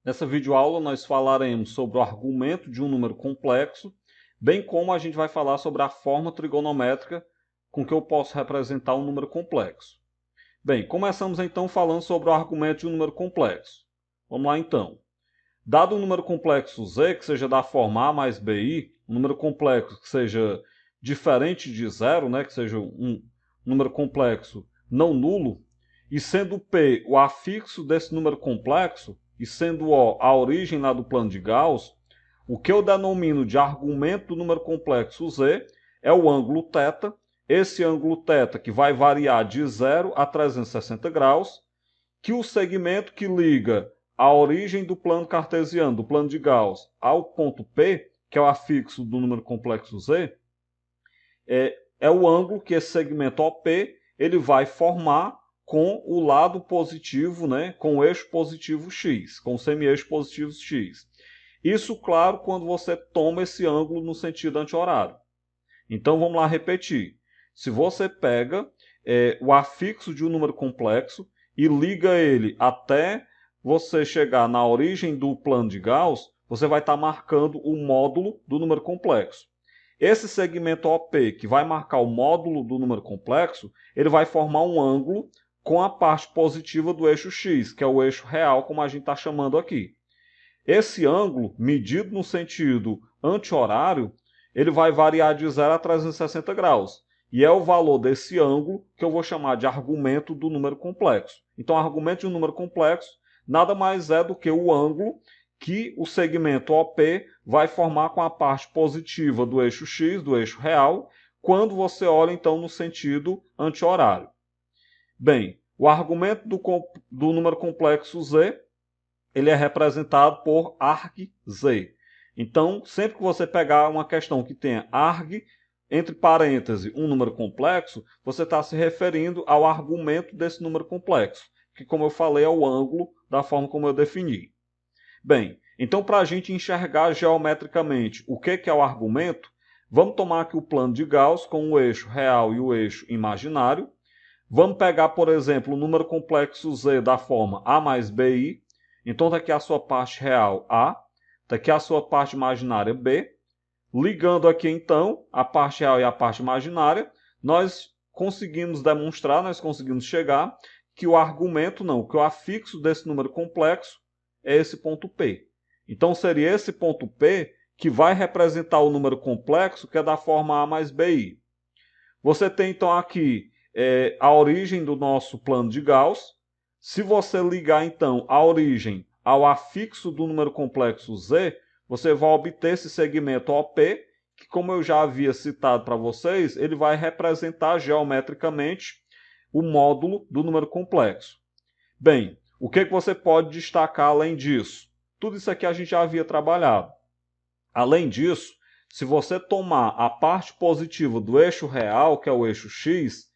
Nessa videoaula nós falaremos sobre o argumento de um número complexo, bem como a gente vai falar sobre a forma trigonométrica com que eu posso representar um número complexo. Bem, começamos então falando sobre o argumento de um número complexo. Vamos lá então. Dado um número complexo z, que seja da forma a mais bi, um número complexo que seja diferente de zero, que seja um número complexo não nulo, e sendo P o afixo desse número complexo, e sendo O a origem lá do plano de Gauss, o que eu denomino de argumento do número complexo z é o ângulo θ, esse ângulo θ que vai variar de 0 a 360 graus, que o segmento que liga a origem do plano cartesiano, do plano de Gauss, ao ponto P, que é o afixo do número complexo z, é o ângulo que esse segmento OP ele vai formar com o lado positivo, com o eixo positivo x, com o semi-eixo positivo x. Isso, claro, quando você toma esse ângulo no sentido anti-horário. Então, vamos lá repetir. Se você pega o afixo de um número complexo e liga ele até você chegar na origem do plano de Gauss, você vai estar marcando o módulo do número complexo. Esse segmento OP, que vai marcar o módulo do número complexo, ele vai formar um ângulo com a parte positiva do eixo x, que é o eixo real, como a gente está chamando aqui. Esse ângulo, medido no sentido anti-horário, ele vai variar de 0 a 360 graus. E é o valor desse ângulo que eu vou chamar de argumento do número complexo. Então, o argumento de um número complexo nada mais é do que o ângulo que o segmento OP vai formar com a parte positiva do eixo x, do eixo real, quando você olha então no sentido anti-horário. Bem, o argumento do número complexo z ele é representado por argz. Então, sempre que você pegar uma questão que tenha arg, entre parênteses, um número complexo, você está se referindo ao argumento desse número complexo, que, como eu falei, é o ângulo da forma como eu defini. Bem, então para a gente enxergar geometricamente o que é o argumento, vamos tomar aqui o plano de Gauss com o eixo real e o eixo imaginário. Vamos pegar, por exemplo, o número complexo z da forma a mais bi. Então está aqui a sua parte real A, está aqui a sua parte imaginária B. Ligando aqui então a parte real e a parte imaginária, nós conseguimos demonstrar, nós conseguimos chegar que o argumento não, que o afixo desse número complexo é esse ponto P. Então seria esse ponto P que vai representar o número complexo que é da forma A mais BI. Você tem então aqui a origem do nosso plano de Gauss. Se você ligar então a origem ao afixo do número complexo z, você vai obter esse segmento OP, que como eu já havia citado para vocês, ele vai representar geometricamente o módulo do número complexo. Bem, o que você pode destacar além disso? Tudo isso aqui a gente já havia trabalhado. Além disso, se você tomar a parte positiva do eixo real, que é o eixo x,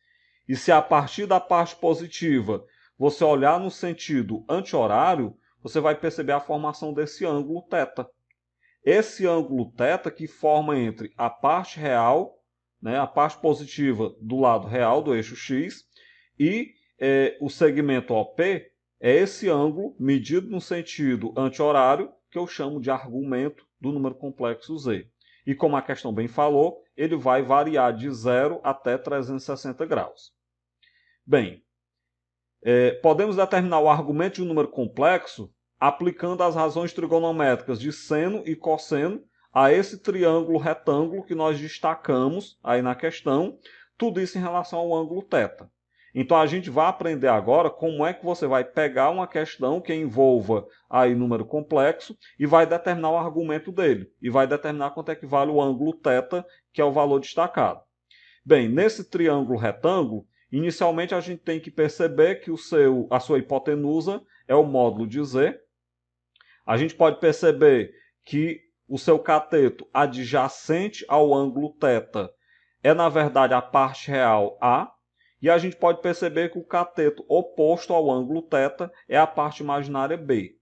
e se a partir da parte positiva você olhar no sentido anti-horário, você vai perceber a formação desse ângulo θ. Esse ângulo θ que forma entre a parte real, a parte positiva do lado real do eixo x, e o segmento OP, é esse ângulo medido no sentido anti-horário, que eu chamo de argumento do número complexo z. E como a questão bem falou, ele vai variar de 0 até 360 graus. Bem, podemos determinar o argumento de um número complexo aplicando as razões trigonométricas de seno e cosseno a esse triângulo retângulo que nós destacamos aí na questão, tudo isso em relação ao ângulo θ. Então a gente vai aprender agora como é que você vai pegar uma questão que envolva aí número complexo e vai determinar o argumento dele, e vai determinar quanto é que vale o ângulo θ, que é o valor destacado. Bem, nesse triângulo retângulo, inicialmente a gente tem que perceber que a sua hipotenusa é o módulo de z. A gente pode perceber que o seu cateto adjacente ao ângulo θ é, na verdade, a parte real A. E a gente pode perceber que o cateto oposto ao ângulo θ é a parte imaginária B.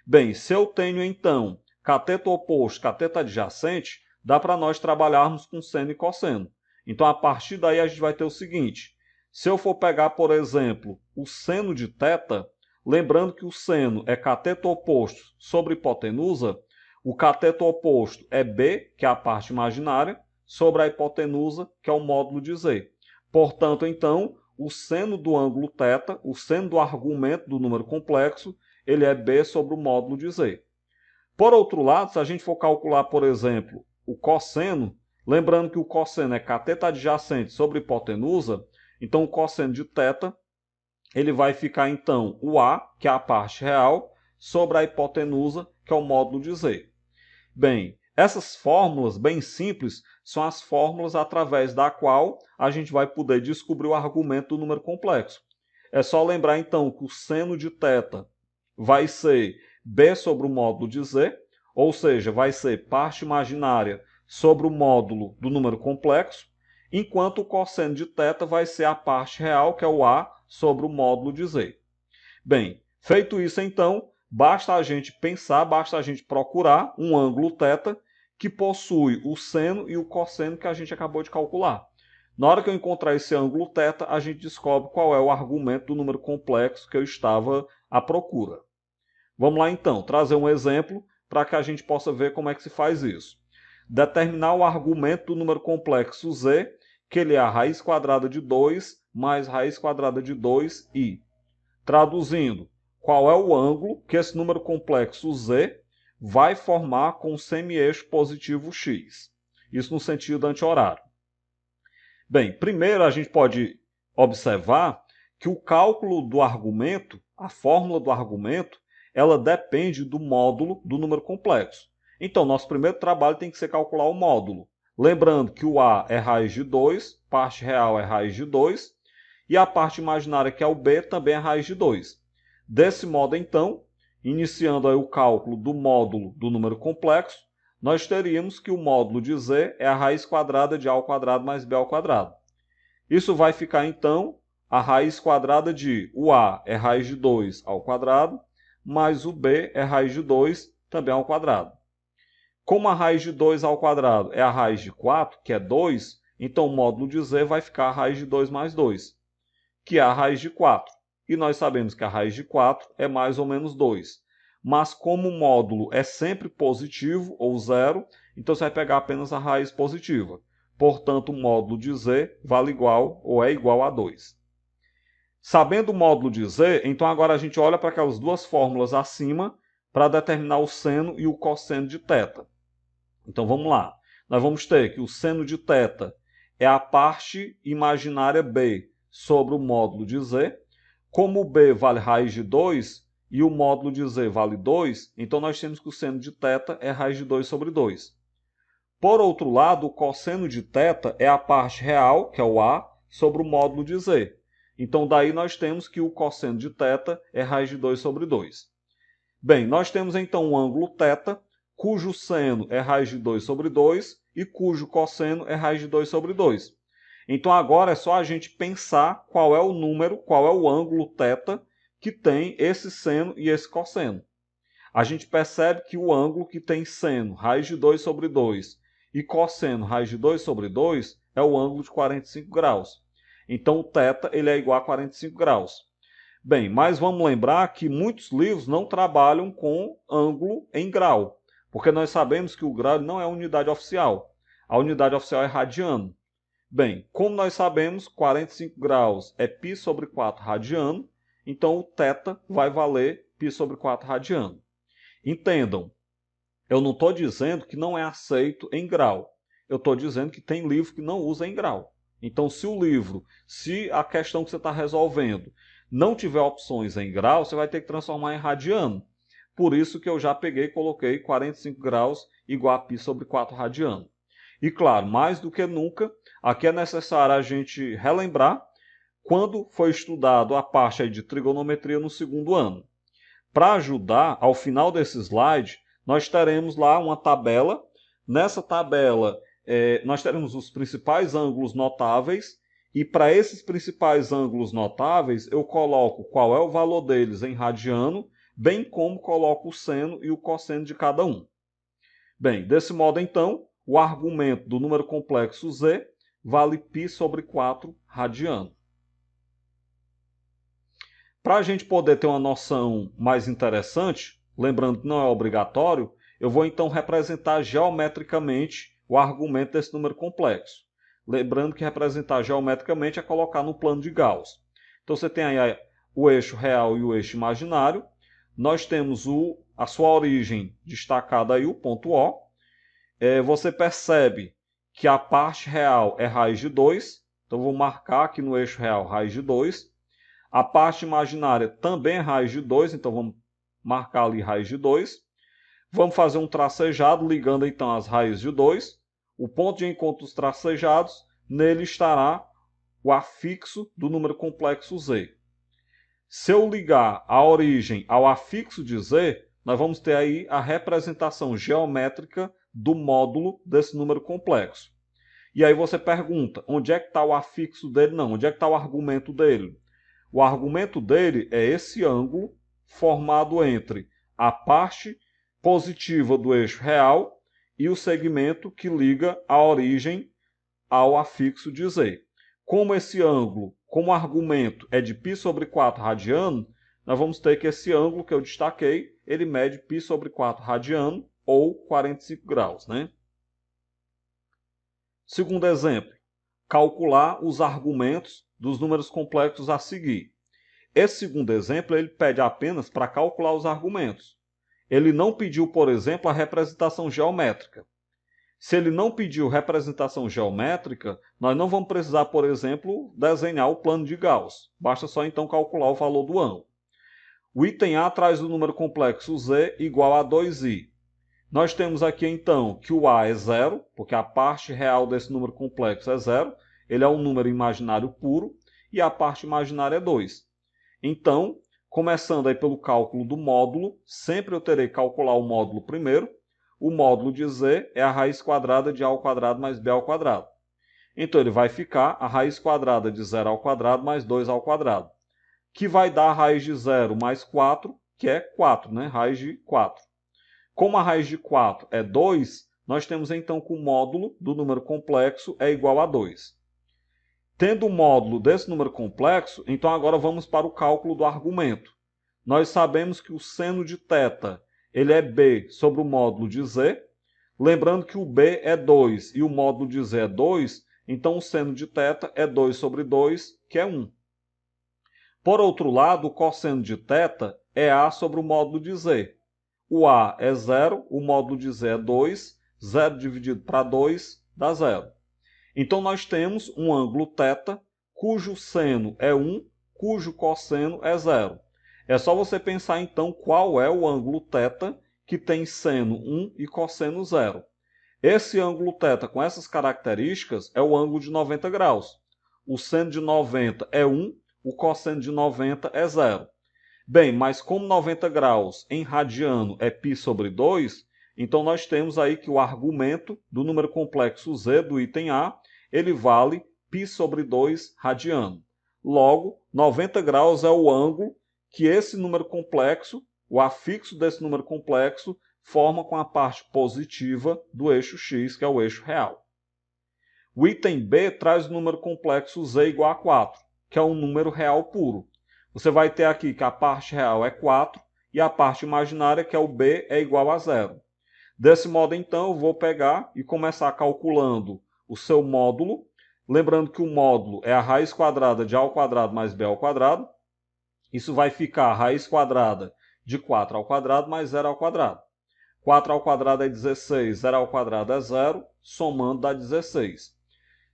Bem, se eu tenho, então, cateto oposto, cateto adjacente, dá para nós trabalharmos com seno e cosseno. Então, a partir daí, a gente vai ter o seguinte. Se eu for pegar, por exemplo, o seno de θ, lembrando que o seno é cateto oposto sobre hipotenusa, o cateto oposto é B, que é a parte imaginária, sobre a hipotenusa, que é o módulo de Z. Portanto, então, o seno do ângulo θ, o seno do argumento do número complexo, ele é B sobre o módulo de Z. Por outro lado, se a gente for calcular, por exemplo, o cosseno, lembrando que o cosseno é cateto adjacente sobre hipotenusa, então o cosseno de θ, ele vai ficar então o A, que é a parte real, sobre a hipotenusa, que é o módulo de Z. Bem, essas fórmulas bem simples são as fórmulas através da qual a gente vai poder descobrir o argumento do número complexo. É só lembrar então que o seno de θ vai ser B sobre o módulo de Z, ou seja, vai ser parte imaginária sobre o módulo do número complexo, enquanto o cosseno de θ vai ser a parte real, que é o A, sobre o módulo de Z. Bem, feito isso então, basta a gente pensar, basta a gente procurar um ângulo θ que possui o seno e o cosseno que a gente acabou de calcular. Na hora que eu encontrar esse ângulo θ, a gente descobre qual é o argumento do número complexo que eu estava à procura. Vamos lá então, trazer um exemplo para que a gente possa ver como é que se faz isso. Determinar o argumento do número complexo z, que ele é a raiz quadrada de 2 mais raiz quadrada de 2i. Traduzindo, qual é o ângulo que esse número complexo z vai formar com o semi-eixo positivo x. Isso no sentido anti-horário. Bem, primeiro a gente pode observar que o cálculo do argumento, a fórmula do argumento, ela depende do módulo do número complexo. Então, nosso primeiro trabalho tem que ser calcular o módulo. Lembrando que o A é raiz de 2, parte real é raiz de 2, e a parte imaginária, que é o B, também é raiz de 2. Desse modo, então, iniciando aí o cálculo do módulo do número complexo, nós teríamos que o módulo de z é a raiz quadrada de a ao quadrado mais b ao quadrado. Isso vai ficar, então, a raiz quadrada de o a é raiz de 2 ao quadrado, mais o b é raiz de 2 também ao quadrado. Como a raiz de 2 ao quadrado é a raiz de 4, que é 2, então o módulo de z vai ficar a raiz de 2 mais 2, que é a raiz de 4. E nós sabemos que a raiz de 4 é mais ou menos 2. Mas como o módulo é sempre positivo ou zero, então você vai pegar apenas a raiz positiva. Portanto, o módulo de z vale igual ou é igual a 2. Sabendo o módulo de z, então agora a gente olha para aquelas duas fórmulas acima para determinar o seno e o cosseno de θ. Então vamos lá. Nós vamos ter que o seno de θ é a parte imaginária b sobre o módulo de z. Como o b vale raiz de 2 e o módulo de z vale 2, então nós temos que o seno de θ é raiz de 2 sobre 2. Por outro lado, o cosseno de θ é a parte real, que é o a, sobre o módulo de z. Então daí nós temos que o cosseno de θ é raiz de 2 sobre 2. Bem, nós temos então um ângulo θ, cujo seno é raiz de 2 sobre 2 e cujo cosseno é raiz de 2 sobre 2. Então agora é só a gente pensar qual é o número, qual é o ângulo θ que tem esse seno e esse cosseno. A gente percebe que o ângulo que tem seno, raiz de 2 sobre 2, e cosseno, raiz de 2 sobre 2, é o ângulo de 45 graus. Então o θ ele é igual a 45 graus. Bem, mas vamos lembrar que muitos livros não trabalham com ângulo em grau, porque nós sabemos que o grau não é a unidade oficial. A unidade oficial é radiano. Bem, como nós sabemos, 45 graus é π sobre 4 radiano, então o θ vai valer π sobre 4 radiano. Entendam, eu não estou dizendo que não é aceito em grau. Eu estou dizendo que tem livro que não usa em grau. Então, se a questão que você está resolvendo não tiver opções em grau, você vai ter que transformar em radiano. Por isso que eu já peguei e coloquei 45 graus igual a π sobre 4 radiano. E claro, mais do que nunca, aqui é necessário a gente relembrar quando foi estudado a parte aí de trigonometria no segundo ano. Para ajudar, ao final desse slide, nós teremos lá uma tabela. Nessa tabela, nós teremos os principais ângulos notáveis. E para esses principais ângulos notáveis, eu coloco qual é o valor deles em radiano, bem como coloco o seno e o cosseno de cada um. Bem, desse modo, então, o argumento do número complexo z vale π sobre 4 radiano. Para a gente poder ter uma noção mais interessante, lembrando que não é obrigatório, eu vou então representar geometricamente o argumento desse número complexo. Lembrando que representar geometricamente é colocar no plano de Gauss. Então você tem aí o eixo real e o eixo imaginário. Nós temos a sua origem destacada aí, o ponto O. Você percebe que a parte real é raiz de 2. Então vou marcar aqui no eixo real raiz de 2. A parte imaginária também é raiz de 2, então vamos marcar ali raiz de 2. Vamos fazer um tracejado ligando então as raízes de 2. O ponto de encontro dos tracejados, nele estará o afixo do número complexo z. Se eu ligar a origem ao afixo de z, nós vamos ter aí a representação geométrica do módulo desse número complexo. E aí você pergunta, onde é que está o afixo dele? Não, onde é que está o argumento dele? O argumento dele é esse ângulo formado entre a parte positiva do eixo real e o segmento que liga a origem ao afixo de z. Como esse ângulo, como argumento é de π sobre 4 radiano, nós vamos ter que esse ângulo que eu destaquei, ele mede π sobre 4 radiano, ou 45 graus, né? Segundo exemplo, calcular os argumentos dos números complexos a seguir. Esse segundo exemplo, ele pede apenas para calcular os argumentos. Ele não pediu, por exemplo, a representação geométrica. Se ele não pediu representação geométrica, nós não vamos precisar, por exemplo, desenhar o plano de Gauss. Basta só então calcular o valor do ângulo. O item A traz o número complexo z igual a 2i. Nós temos aqui então que o A é zero, porque a parte real desse número complexo é zero. Ele é um número imaginário puro e a parte imaginária é 2. Então, começando aí pelo cálculo do módulo, sempre eu terei que calcular o módulo primeiro. O módulo de z é a raiz quadrada de a ao quadrado mais b ao quadrado. Então ele vai ficar a raiz quadrada de 0 ao quadrado mais 2 ao quadrado, que vai dar a raiz de 0 mais 4, que é 4, né? Raiz de 4. Como a raiz de 4 é 2, nós temos então que o módulo do número complexo é igual a 2. Tendo o módulo desse número complexo, então agora vamos para o cálculo do argumento. Nós sabemos que o seno de θ ele é b sobre o módulo de z. Lembrando que o b é 2 e o módulo de z é 2, então o seno de θ é 2 sobre 2, que é 1. Por outro lado, o cosseno de θ é a sobre o módulo de z. O a é 0, o módulo de z é 2, 0 dividido para 2 dá 0. Então nós temos um ângulo θ, cujo seno é 1, cujo cosseno é 0. É só você pensar então qual é o ângulo θ que tem seno 1 e cosseno 0. Esse ângulo θ com essas características é o ângulo de 90 graus. O seno de 90 é 1, o cosseno de 90 é 0. Bem, mas como 90 graus em radiano é π sobre 2, então nós temos aí que o argumento do número complexo z do item A, ele vale π sobre 2 radiano. Logo, 90 graus é o ângulo que esse número complexo, o afixo desse número complexo, forma com a parte positiva do eixo x, que é o eixo real. O item B traz o número complexo z igual a 4, que é um número real puro. Você vai ter aqui que a parte real é 4 e a parte imaginária, que é o b, é igual a 0. Desse modo, então, eu vou pegar e começar calculando o seu módulo. Lembrando que o módulo é a raiz quadrada de a ao quadrado mais b ao quadrado. Isso vai ficar a raiz quadrada de 4 ao quadrado mais 0 ao quadrado. 4 ao quadrado é 16, 0 ao quadrado é 0, somando dá 16.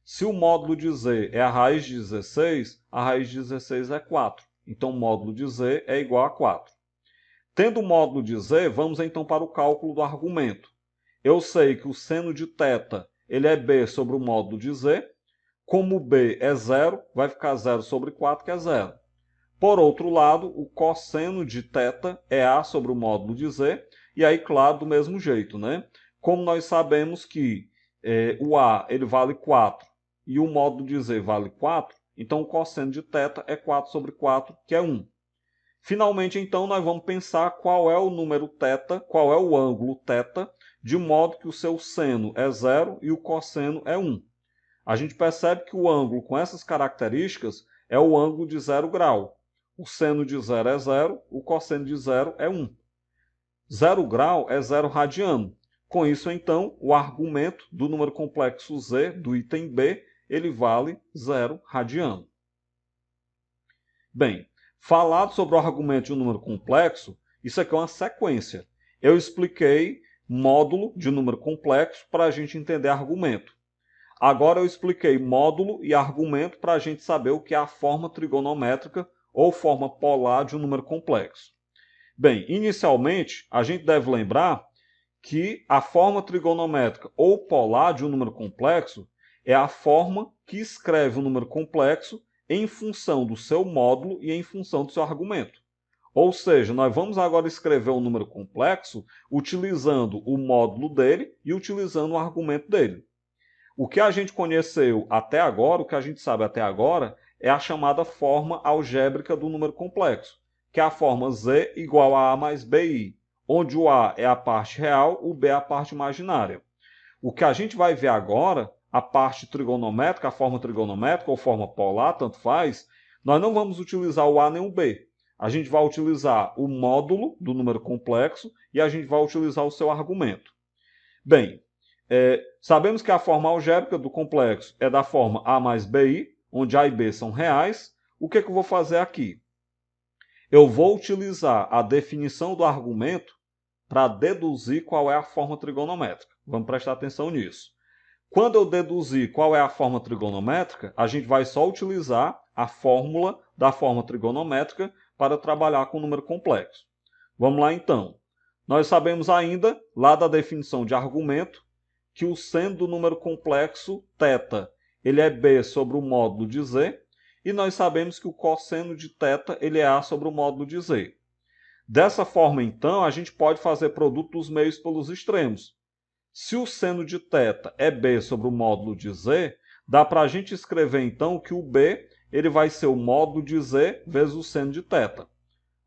Se o módulo de z é a raiz de 16, a raiz de 16 é 4. Então, o módulo de z é igual a 4. Tendo o módulo de z, vamos então para o cálculo do argumento. Eu sei que o seno de θ ele é b sobre o módulo de z. Como b é 0, vai ficar 0 sobre 4, que é 0. Por outro lado, o cosseno de θ é a sobre o módulo de z. E aí, claro, do mesmo jeito, né? Como nós sabemos que o a ele vale 4 e o módulo de z vale 4, então o cosseno de θ é 4 sobre 4, que é 1. Finalmente, então, nós vamos pensar qual é o número θ, qual é o ângulo θ, de modo que o seu seno é 0 e o cosseno é 1. A gente percebe que o ângulo com essas características é o ângulo de 0 grau. O seno de zero é zero, o cosseno de zero é 1. 0 grau é 0 radiano. Com isso, então, o argumento do número complexo z do item B, ele vale 0 radiano. Bem, falado sobre o argumento de um número complexo, isso aqui é uma sequência. Eu expliquei módulo de número complexo para a gente entender argumento. Agora eu expliquei módulo e argumento para a gente saber o que é a forma trigonométrica ou forma polar de um número complexo. Bem, inicialmente, a gente deve lembrar que a forma trigonométrica ou polar de um número complexo é a forma que escreve um número complexo em função do seu módulo e em função do seu argumento. Ou seja, nós vamos agora escrever um número complexo utilizando o módulo dele e utilizando o argumento dele. O que a gente conheceu até agora, o que a gente sabe até agora, é a chamada forma algébrica do número complexo, que é a forma z igual a mais bi, onde o a é a parte real, o b é a parte imaginária. O que a gente vai ver agora, a parte trigonométrica, a forma trigonométrica ou forma polar, tanto faz, nós não vamos utilizar o a nem o b. A gente vai utilizar o módulo do número complexo e a gente vai utilizar o seu argumento. Bem, sabemos que a forma algébrica do complexo é da forma a mais bi, onde a e b são reais. O que eu vou fazer aqui? Eu vou utilizar a definição do argumento para deduzir qual é a forma trigonométrica. Vamos prestar atenção nisso. Quando eu deduzir qual é a forma trigonométrica, a gente vai só utilizar a fórmula da forma trigonométrica para trabalhar com o número complexo. Vamos lá então. Nós sabemos ainda, lá da definição de argumento, que o seno do número complexo θ, ele é b sobre o módulo de z, e nós sabemos que o cosseno de θ ele é a sobre o módulo de z. Dessa forma, então, a gente pode fazer produto dos meios pelos extremos. Se o seno de θ é b sobre o módulo de z, dá para a gente escrever, então, que o b ele vai ser o módulo de z vezes o seno de θ.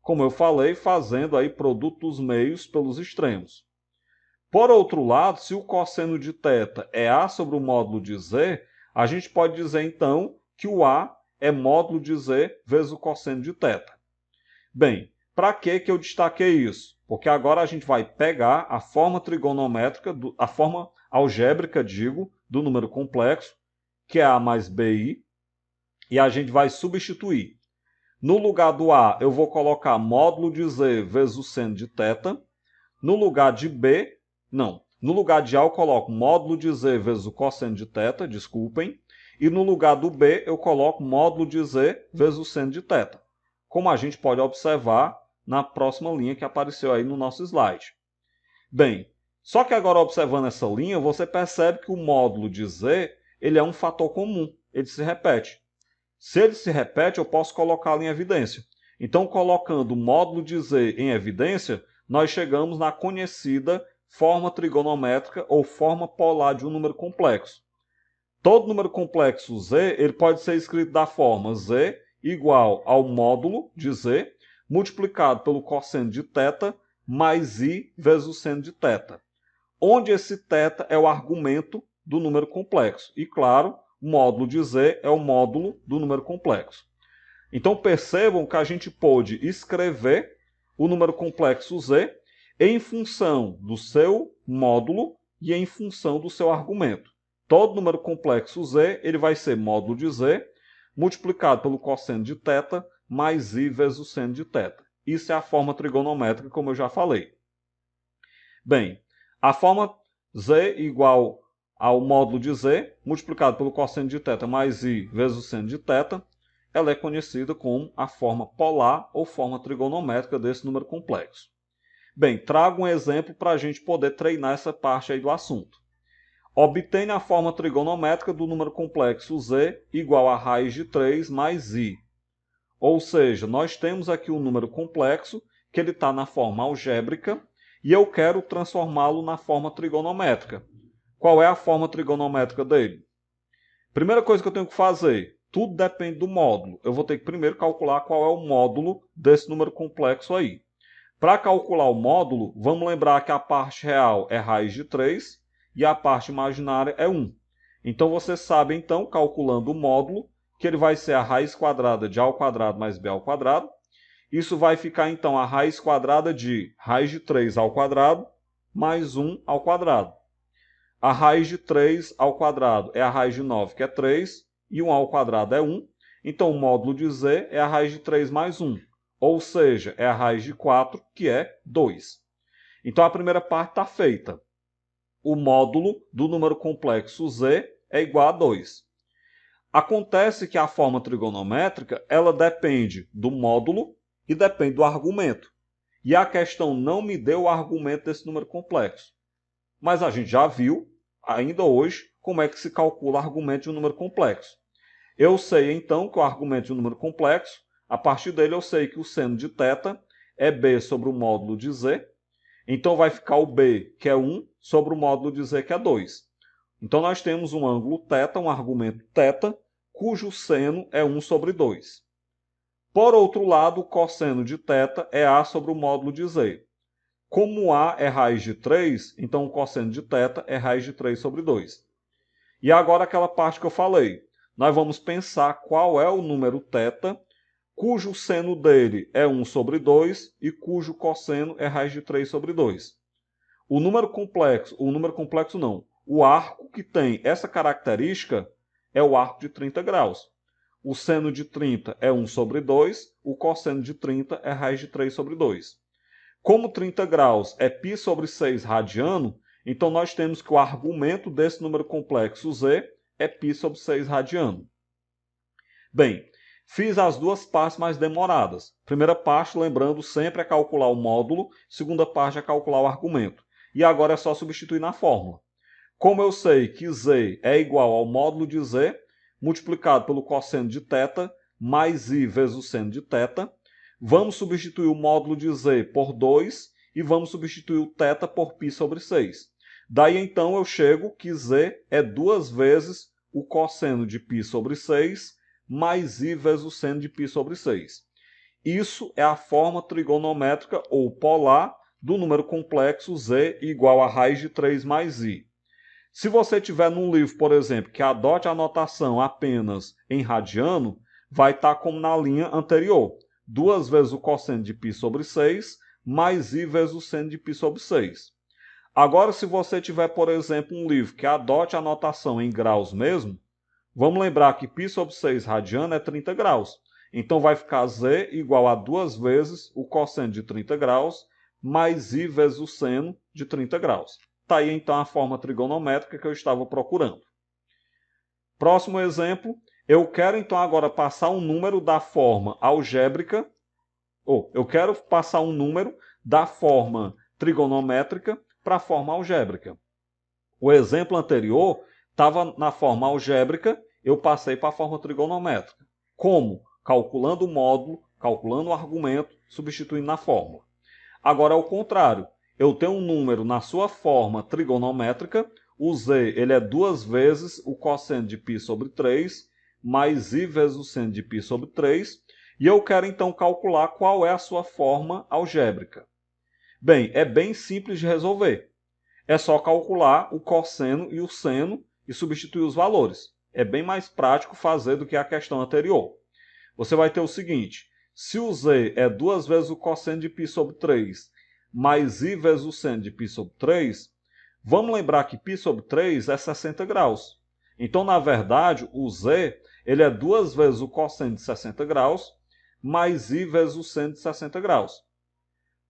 Como eu falei, fazendo aí produto dos meios pelos extremos. Por outro lado, se o cosseno de θ é a sobre o módulo de z, a gente pode dizer, então, que o a é módulo de z vezes o cosseno de θ. Bem, para que eu destaquei isso? Porque agora a gente vai pegar a forma trigonométrica, a forma algébrica, do número complexo, que é a mais bi, e a gente vai substituir. No lugar do a, eu vou colocar módulo de z vezes o seno de θ. No lugar de b, no lugar de a eu coloco módulo de z vezes o cosseno de θ, desculpem. E no lugar do b eu coloco módulo de z vezes o seno de θ. Como a gente pode observar na próxima linha que apareceu aí no nosso slide. Bem, só que agora observando essa linha, você percebe que o módulo de z ele é um fator comum, ele se repete. Se ele se repete, eu posso colocá-lo em evidência. Então, colocando o módulo de z em evidência, nós chegamos na conhecida forma trigonométrica ou forma polar de um número complexo. Todo número complexo z ele pode ser escrito da forma z igual ao módulo de z multiplicado pelo cosseno de θ mais i vezes o seno de θ, onde esse θ é o argumento do número complexo. E, claro, o módulo de z é o módulo do número complexo. Então, percebam que a gente pôde escrever o número complexo z em função do seu módulo e em função do seu argumento. Todo número complexo z ele vai ser módulo de z multiplicado pelo cosseno de θ mais i vezes o seno de θ. Isso é a forma trigonométrica, como eu já falei. Bem, a forma z igual ao módulo de z multiplicado pelo cosseno de θ mais i vezes o seno de θ, ela é conhecida como a forma polar ou forma trigonométrica desse número complexo. Bem, trago um exemplo para a gente poder treinar essa parte aí do assunto. Obtenha a forma trigonométrica do número complexo z igual a raiz de 3 mais i. Ou seja, nós temos aqui um número complexo que ele está na forma algébrica e eu quero transformá-lo na forma trigonométrica. Qual é a forma trigonométrica dele? Primeira coisa que eu tenho que fazer, tudo depende do módulo. Eu vou ter que primeiro calcular qual é o módulo desse número complexo aí. Para calcular o módulo, vamos lembrar que a parte real é raiz de 3 e a parte imaginária é 1. Então você sabe, então, calculando o módulo, que ele vai ser a raiz quadrada de a ao quadrado mais b ao quadrado, Isso vai ficar, então, a raiz quadrada de raiz de 3 ao quadrado mais 1 ao quadrado. A raiz de 3 ao quadrado é a raiz de 9, que é 3, e 1 ao quadrado é 1. Então, o módulo de z é a raiz de 3 mais 1, ou seja, é a raiz de 4, que é 2. Então, a primeira parte está feita. O módulo do número complexo z é igual a 2. Acontece que a forma trigonométrica ela depende do módulo e depende do argumento. E a questão não me deu o argumento desse número complexo. Mas a gente já viu, ainda hoje, como é que se calcula o argumento de um número complexo. Eu sei, então, que o argumento de um número complexo, a partir dele eu sei que o seno de θ é b sobre o módulo de z. Então vai ficar o b, que é 1, sobre o módulo de z, que é 2. Então nós temos um ângulo θ, um argumento θ, cujo seno é 1 sobre 2. Por outro lado, o cosseno de θ é a sobre o módulo de z. Como a é raiz de 3, então o cosseno de θ é raiz de 3 sobre 2. E agora aquela parte que eu falei. Nós vamos pensar qual é o número θ, cujo seno dele é 1 sobre 2 e cujo cosseno é raiz de 3 sobre 2. O número complexo não. O arco que tem essa característica é o arco de 30 graus. O seno de 30 é 1 sobre 2, o cosseno de 30 é raiz de 3 sobre 2. Como 30 graus é π sobre 6 radiano, então nós temos que o argumento desse número complexo z é π sobre 6 radiano. Bem, fiz as duas partes mais demoradas. Primeira parte, lembrando, sempre é calcular o módulo. Segunda parte é calcular o argumento. E agora é só substituir na fórmula. Como eu sei que z é igual ao módulo de z, multiplicado pelo cosseno de θ, mais i vezes o seno de θ, vamos substituir o módulo de z por 2 e vamos substituir o θ por π sobre 6. Daí então eu chego que z é 2 vezes o cosseno de π sobre 6 mais i vezes o seno de π sobre 6. Isso é a forma trigonométrica ou polar do número complexo z igual a raiz de 3 mais i. Se você tiver num livro, por exemplo, que adote a notação apenas em radiano, vai estar como na linha anterior. 2 vezes o cosseno de π sobre 6, mais i vezes o seno de π sobre 6. Agora, se você tiver, por exemplo, um livro que adote a notação em graus mesmo, vamos lembrar que π sobre 6 radiano é 30 graus. Então vai ficar z igual a 2 vezes o cosseno de 30 graus, mais i vezes o seno de 30 graus. Está aí, então, a forma trigonométrica que eu estava procurando. Próximo exemplo. Eu quero, então, agora passar um número da forma algébrica, eu quero passar um número da forma trigonométrica para a forma algébrica. O exemplo anterior estava na forma algébrica, eu passei para a forma trigonométrica. Como? Calculando o módulo, calculando o argumento, substituindo na fórmula. Agora é o contrário. Eu tenho um número na sua forma trigonométrica, o z ele é 2 vezes o cosseno de π sobre 3, mais i vezes o seno de π sobre 3, e eu quero então calcular qual é a sua forma algébrica. Bem, é bem simples de resolver. É só calcular o cosseno e o seno e substituir os valores. É bem mais prático fazer do que a questão anterior. Você vai ter o seguinte, se o z é 2 vezes o cosseno de π sobre 3, mais i vezes o seno de π sobre 3, vamos lembrar que π sobre 3 é 60 graus. Então, na verdade, o z ele é 2 vezes o cosseno de 60 graus, mais i vezes o seno de 60 graus.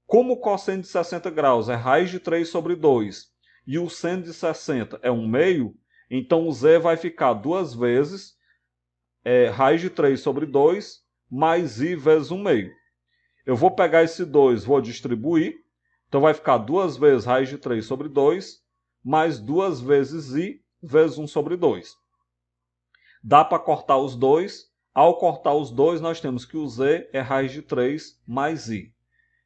Como o cosseno de 60 graus é raiz de 3 sobre 2 e o seno de 60 é 1/2, então o z vai ficar 2 vezes raiz de 3 sobre 2 mais i vezes 1/2. Eu vou pegar esse 2, vou distribuir, então vai ficar 2 vezes raiz de 3 sobre 2 mais 2 vezes i vezes 1 sobre 2. Dá para cortar os dois. Ao cortar os dois, nós temos que o z é raiz de 3 mais i.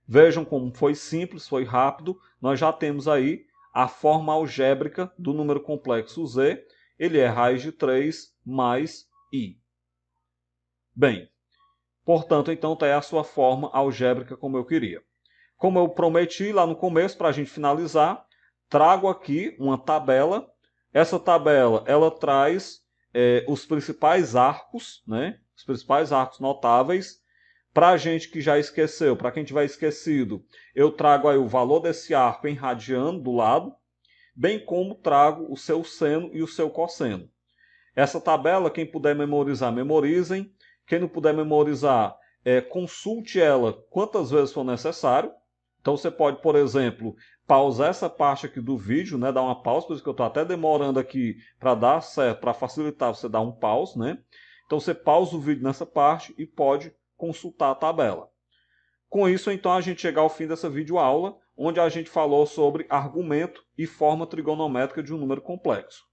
Vejam como foi simples, foi rápido. Nós já temos aí a forma algébrica do número complexo z. Ele é raiz de 3 mais i. Bem, portanto, então está aí a sua forma algébrica como eu queria. Como eu prometi lá no começo, para a gente finalizar, trago aqui uma tabela. Essa tabela ela traz os principais arcos, né? Os principais arcos notáveis Para a gente que já esqueceu, para quem tiver esquecido, eu trago aí o valor desse arco em radiano do lado, bem como trago o seu seno e o seu cosseno. Essa tabela, quem puder memorizar, memorizem. Quem não puder memorizar, consulte ela quantas vezes for necessário. Então você pode, por exemplo, pausar essa parte aqui do vídeo, né? Dar uma pausa, por isso que eu estou até demorando aqui para dar certo, para facilitar você dar um pause, né? Então você pausa o vídeo nessa parte e pode consultar a tabela. Com isso, então, a gente chega ao fim dessa videoaula, onde a gente falou sobre argumento e forma trigonométrica de um número complexo.